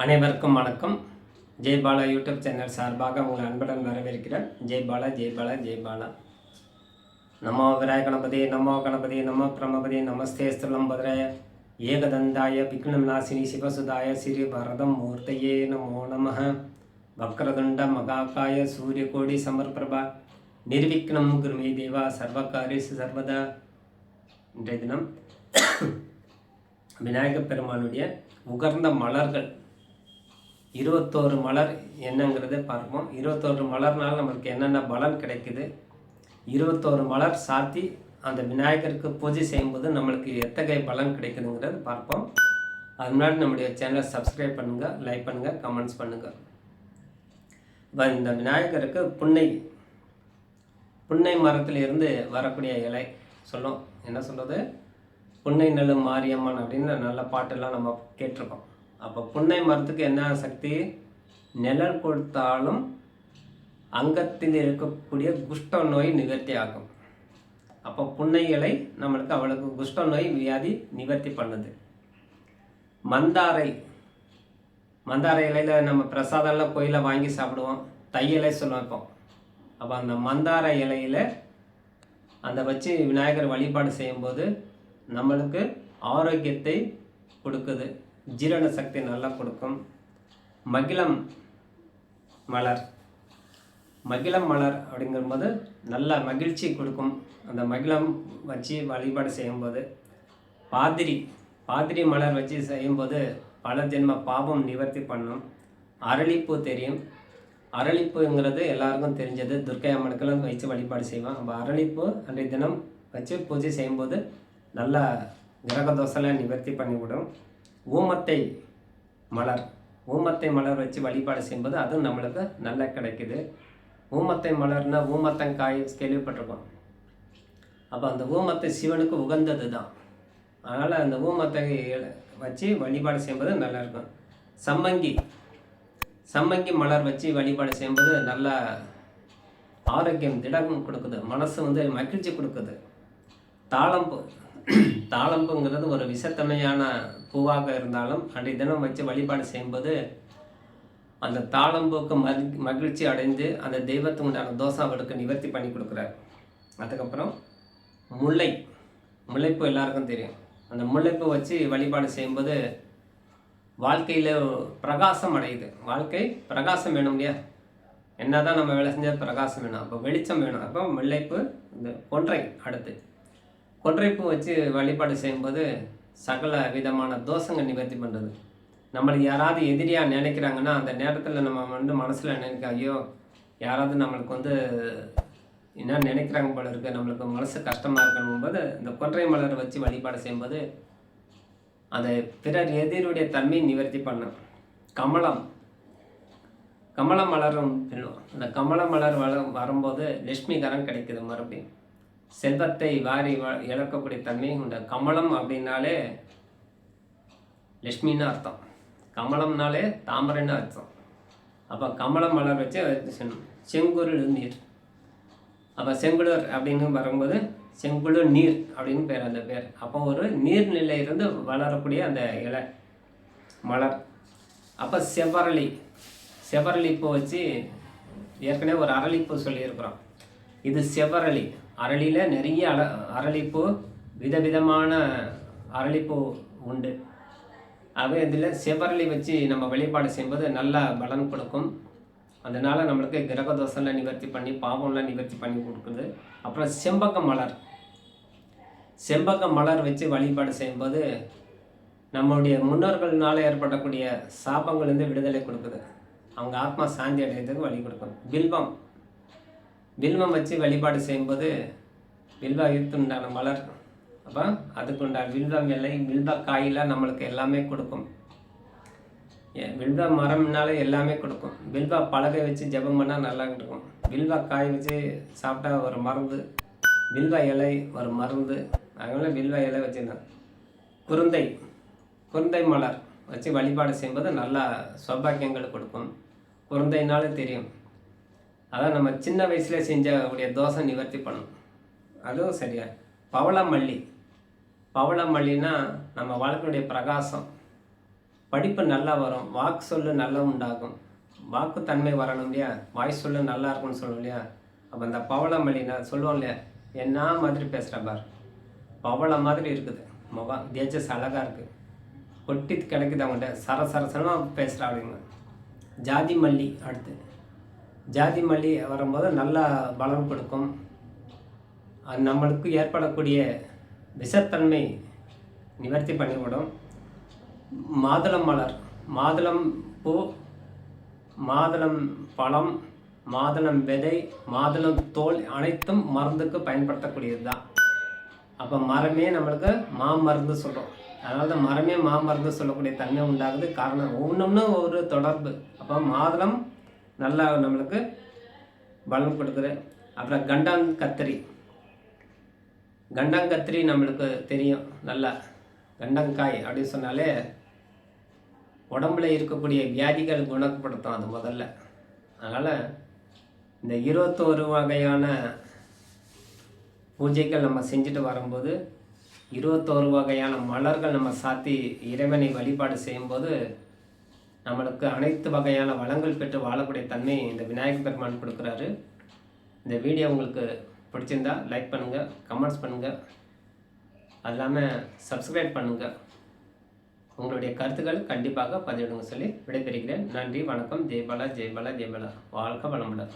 அனைவருக்கும் வணக்கம். Jaibala YouTube channel சார்பாக உங்கள் அன்புடன் வரவேற்கிறேன். ஜெய்பாலா ஜெய்பாலா ஜெய்பாலா. நமோ விநாய கணபதி நமோ கணபதி நமோ பிரமபதி நமஸ்தே ஸ்தலம்பதராய ஏகதந்தாய விக்னம் நாசினி சிவசுதாய ஸ்ரீ பரதம் மூர்த்தையே நமோ நம. வக்ரதுண்ட மகாகாய சூரியகோடி சமர்பிரபா நிர்விக்னம் குருமே தேவா சர்வகாரேஷு சர்வதா. இன்றைய தினம் விநாயகப் பெருமானுடைய உகர்ந்த மலர்கள் 21 மலர் என்னங்கிறத பார்ப்போம். 21 மலர்னால் நம்மளுக்கு என்னென்ன பலன் கிடைக்குது, 21 மலர் சாத்தி அந்த விநாயகருக்கு பூஜை செய்யும்போது நம்மளுக்கு எத்தகைய பலன் கிடைக்குதுங்கிறது பார்ப்போம். அது முன்னாடி நம்முடைய சேனலை சப்ஸ்கிரைப் பண்ணுங்கள், லைக் பண்ணுங்கள், கமெண்ட்ஸ் பண்ணுங்கள். இப்போ இந்த விநாயகருக்கு புன்னை மரத்திலிருந்து வரக்கூடிய இலை சொல்லும். என்ன சொல்கிறது, புன்னை நெல்லு மாரியம்மன் அப்படின்னு நல்ல பாட்டெல்லாம் நம்ம கேட்டிருக்கோம். அப்போ புன்னை மரத்துக்கு என்ன சக்தி, நிழல் கொடுத்தாலும் அங்கத்தில் இருக்கக்கூடிய குஷ்ட நோய் நிவர்த்தி ஆகும். அப்போ புன்னை இலை நம்மளுக்கு அவளுக்கு குஷ்ட நோய் வியாதி நிவர்த்தி பண்ணுது. மந்தாரை இலையில் நம்ம பிரசாதம்லாம் கோயிலில் வாங்கி சாப்பிடுவோம், தை இலை சொல்லுவோம். இப்போ அப்போ அந்த மந்தாரை இலையில் அந்த வச்சு விநாயகர் வழிபாடு செய்யும்போது நம்மளுக்கு ஆரோக்கியத்தை கொடுக்குது, ஜீரண சக்தி நல்லா கொடுக்கும். மகிழம் மலர் அப்படிங்கும்போது நல்ல மகிழ்ச்சி கொடுக்கும். அந்த மகிழம் வச்சு வழிபாடு செய்யும்போது பாதிரி மலர் வச்சு செய்யும்போது பல ஜென்ம பாவம் நிவர்த்தி பண்ணும். அரளிப்பூ தெரியும், அரளிப்பூங்கிறது எல்லாருக்கும் தெரிஞ்சது, துர்க்கை அம்மனுக்கெல்லாம் வச்சு வழிபாடு செய்வோம். நம்ம அரளிப்பூ அன்றைய தினம் வச்சு பூஜை செய்யும்போது நல்லா கிரக தோஷெல்லாம் நிவர்த்தி பண்ணிவிடும். ஊமத்தை மலர் வச்சு வழிபாடு செய்யும்போது அதுவும் நம்மளுக்கு நல்லா கிடைக்குது. ஊமத்தை மலர்னா ஊமத்தங்காய் கேள்விப்பட்டிருக்கோம். அப்போ அந்த ஊமத்தை சிவனுக்கு உகந்தது தான், அதனால் அந்த ஊமத்தை வச்சு வழிபாடு செய்யும்போது நல்லாயிருக்கும். சம்மங்கி மலர் வச்சு வழிபாடு செய்யும்போது நல்ல ஆரோக்கியம், திடம் கொடுக்குது, மனசு மகிழ்ச்சி கொடுக்குது. தாளம்புங்கிறது ஒரு விஷத்தன்மையான பூவாக இருந்தாலும் அன்றைய தினம் வச்சு வழிபாடு செய்யும்போது அந்த தாளம்பூக்கு மகிழ்ச்சி அடைந்து அந்த தெய்வத்துக்கு உண்டான தோஷம் அவருக்கு நிவர்த்தி பண்ணி கொடுக்குறார். அதுக்கப்புறம் முல்லைப்பூ எல்லாருக்கும் தெரியும். அந்த முல்லைப்பூ வச்சு வழிபாடு செய்யும்போது வாழ்க்கையில் பிரகாசம் அடையுது. வாழ்க்கை பிரகாசம் வேணும் இல்லையா, என்ன தான் நம்ம வேலை செஞ்சால் பிரகாசம் வேணும், அப்போ வெளிச்சம் வேணும். அப்போ முல்லைப்பூ, இந்த கொன்றைப்பூ வச்சு வழிபாடு செய்யும்போது சகல விதமான தோஷங்கள் நிவர்த்தி பண்ணுறது. நம்மளுக்கு யாராவது எதிரியாக நினைக்கிறாங்கன்னா அந்த நேரத்தில் நம்ம மனசில் நினைக்க, ஐயோ யாராவது நம்மளுக்கு என்ன நினைக்கிறாங்க போல இருக்குது, நம்மளுக்கு மனசு கஷ்டமாக இருக்கணும் போது இந்த கொன்றை மலரை வச்சு வழிபாடு செய்யும்போது அந்த பிறர் எதிரியுடைய தன்மையை நிவர்த்தி பண்ணும். கமல மலரும் அந்த கமல மலர் வரும்போது லட்சுமிகரம் கிடைக்குது. மறுபடியும் செல்வத்தை வாரி இழக்கக்கூடிய தன்மை உண்டு. கமலம் அப்படின்னாலே லட்சுமின்னு அர்த்தம், கமலம்னாலே தாமரைன்னு அர்த்தம். அப்போ கமலம் மலர் வச்சு செங்குருள் நீர், அப்போ செங்குளர் அப்படின்னு வரும்போது செங்குளர் நீர் அப்படின்னு பேர், அந்த பேர். அப்போ ஒரு நீர்நிலையிலிருந்து வளரக்கூடிய அந்த இலை மலர். அப்போ செவ்வரளிப்பூ வச்சு ஏற்கனவே ஒரு அரளிப்பூ சொல்லியிருக்கிறோம். இது செவ்வரளி. அரளியில் நிறைய அரளிப்பூ, விதவிதமான அரளிப்பூ உண்டு. ஆகவே இதில் செவ்வரளி வச்சு நம்ம வழிபாடு செய்யும்போது நல்ல பலன் கொடுக்கும். அதனால் நம்மளுக்கு கிரகதோஷம்லாம் நிவர்த்தி பண்ணி பாவம்லாம் நிவர்த்தி பண்ணி கொடுக்குது. அப்புறம் செம்பக மலர் வச்சு வழிபாடு செய்யும்போது நம்மளுடைய முன்னோர்கள்னால ஏற்படக்கூடிய சாபங்கள்லேருந்து விடுதலை கொடுக்குது, அவங்க ஆத்மா சாந்தி அடைகிறதுக்கு வழி கொடுக்கும். வில்வம் வச்சு வழிபாடு செய்யும்போது வில்வத்துண்டான மலர், அப்போ அதுக்குண்டான வில்வம் இலை, வில்வ காயெல்லாம் நம்மளுக்கு எல்லாமே கொடுக்கும். வில்வ மரம்னாலே எல்லாமே கொடுக்கும். வில்வ பலகை வச்சு ஜெபம் பண்ணால் நல்லா இருக்கும். வில்வ காய் வச்சு சாப்பிட்டா ஒரு மருந்து, வில்வ இலை ஒரு மருந்து. அதனால் வில்வ இலை வச்சுருந்தேன். குருந்தை மலர் வச்சு வழிபாடு செய்யும்போது நல்லா சௌபாக்கியங்கள் கொடுக்கும். குருந்தைனாலும் தெரியும், அதான் நம்ம சின்ன வயசில் செஞ்சக்கூடிய தோஷம் நிவர்த்தி பண்ணும், அதுவும் சரியா. பவளமல்லினா நம்ம வாழ்க்கையுடைய பிரகாசம். படிப்பு நல்லா வரும், வாக்கு சொல்லு நல்லா உண்டாகும். வாக்கு தன்மை வரணும் இல்லையா, வாய் சொல்லு நல்லா இருக்கும்னு சொல்லணும் இல்லையா. அப்போ இந்த பவளமல்லி நான் சொல்லுவோம் இல்லையா, என்ன மாதிரி பேசுகிற பார், பவளம் மாதிரி இருக்குது முகம், தேஜஸ் அழகாக இருக்குது, கொட்டி கிடைக்குது அவங்கள்ட்ட, சரசரசனமாக பேசுகிறா அப்படிங்க. ஜாதி மல்லி அடுத்து, ஜாதி மல்லி வரும்போது நல்லா பலம் கொடுக்கும். அது நம்மளுக்கு ஏற்படக்கூடிய விஷத்தன்மை நிவர்த்தி பண்ணிவிடும். மாதுளம் மலர், மாதுளம் பூ, மாதுளம் பழம், மாதுளம் விதை, மாதுளம் தோல் அனைத்தும் மருந்துக்கு பயன்படுத்தக்கூடியது தான். அப்போ மரமே நம்மளுக்கு மாமருந்து சொல்கிறோம். அதனால தான் மரமே மாமருந்து சொல்லக்கூடிய தன்மை உண்டாகுது. காரணம் ஒவ்வொன்றும் ஒரு தொடர்பு. அப்போ மாதுளம் நல்லா நம்மளுக்கு பலம் கொடுக்குது. அப்புறம் கண்டாங்கத்திரி, கண்டாங்கத்திரி நம்மளுக்கு தெரியும் நல்லா. கண்டங்காய் அப்படின்னு சொன்னாலே உடம்புல இருக்கக்கூடிய வியாதிகள் குணப்படுத்தும் அது முதல்ல. அதனால் இந்த 21 வகையான பூஜைகள் நம்ம செஞ்சுட்டு வரும்போது 21 வகையான மலர்கள் நம்ம சாத்தி இறைவனை வழிபாடு செய்யும்போது நம்மளுக்கு அனைத்து வகையான வளங்கள் பெற்று வாழக்கூடிய தன்மை இந்த விநாயகர் பெருமான் கொடுக்குறாரு. இந்த வீடியோ உங்களுக்கு பிடிச்சிருந்தா லைக் பண்ணுங்கள், கமெண்ட்ஸ் பண்ணுங்கள், அது இல்லாமல் சப்ஸ்கிரைப் பண்ணுங்கள். உங்களுடைய கருத்துக்கள் கண்டிப்பாக பதிவிடுங்க சொல்லி விடைபெறுகிறேன். நன்றி, வணக்கம். ஜெய்பாலா, ஜெய்பாலா, ஜெய்பாலா. வாழ்க வளமுடன்.